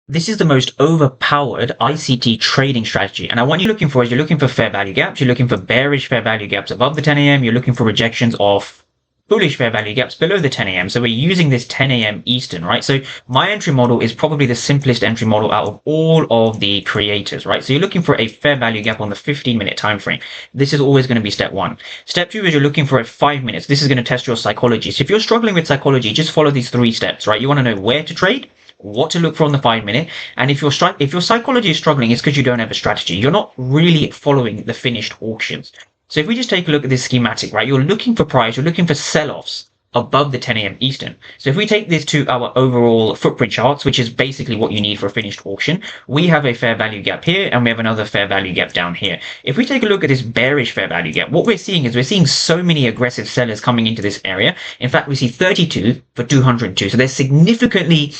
This is the most overpowered ICT trading strategy. And what you're looking for is you're looking for fair value gaps. You're looking for bearish fair value gaps above the 10 a.m. You're looking for rejections of bullish fair value gaps below the 10 a.m. So we're using this 10 a.m. Eastern, right? So my entry model is probably the simplest entry model out of all of the creators, right? So you're looking for a fair value gap on the 15-minute time frame. This is always going to be step one. Step two is you're looking for a 5 minutes. This is going to test your psychology. So if you're struggling with psychology, just follow these three steps, right? You want to know where to trade, what to look for on the 5 minute, and if your psychology is struggling, it's because you don't have a strategy. You're not really following the finished auctions. So if we just take a look at this schematic, right, you're looking for price, you're looking for sell-offs above the 10 a.m. Eastern. So if we take this to our overall footprint charts, which is basically what you need for a finished auction, we have a fair value gap here and we have another fair value gap down here. If we take a look at this bearish fair value gap, what we're seeing is we're seeing so many aggressive sellers coming into this area. In fact, we see 32 for 202. So there's significantly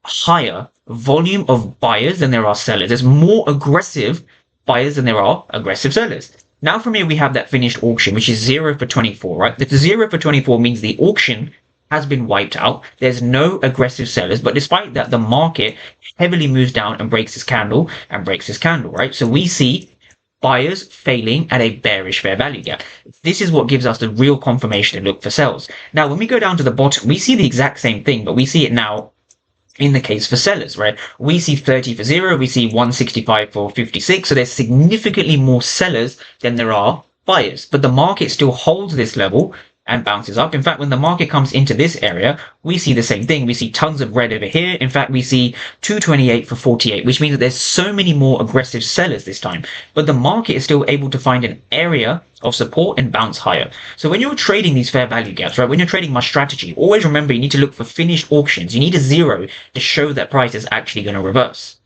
higher volume of buyers than there are sellers. There's more aggressive buyers than there are aggressive sellers. Now from here, we have that finished auction, which is 0 for 24, right? The 0 for 24 means the auction has been wiped out. There's no aggressive sellers, but despite that, the market heavily moves down and breaks this candle and breaks this candle, right? So we see buyers failing at a bearish fair value gap. This is what gives us the real confirmation to look for sells. Now, when we go down to the bottom, we see the exact same thing, but we see it now in the case for sellers, right? We see 30 for 0, we see 165 for 56. So there's significantly more sellers than there are buyers, but the market still holds this level and bounces up. In fact, when the market comes into this area, we see the same thing. We see tons of red over here. In fact, we see 228 for 48, which means that there's so many more aggressive sellers this time, but the market is still able to find an area of support and bounce higher. So when you're trading these fair value gaps, right, when you're trading my strategy, always remember you need to look for finished auctions. You need a 0 to show that price is actually going to reverse.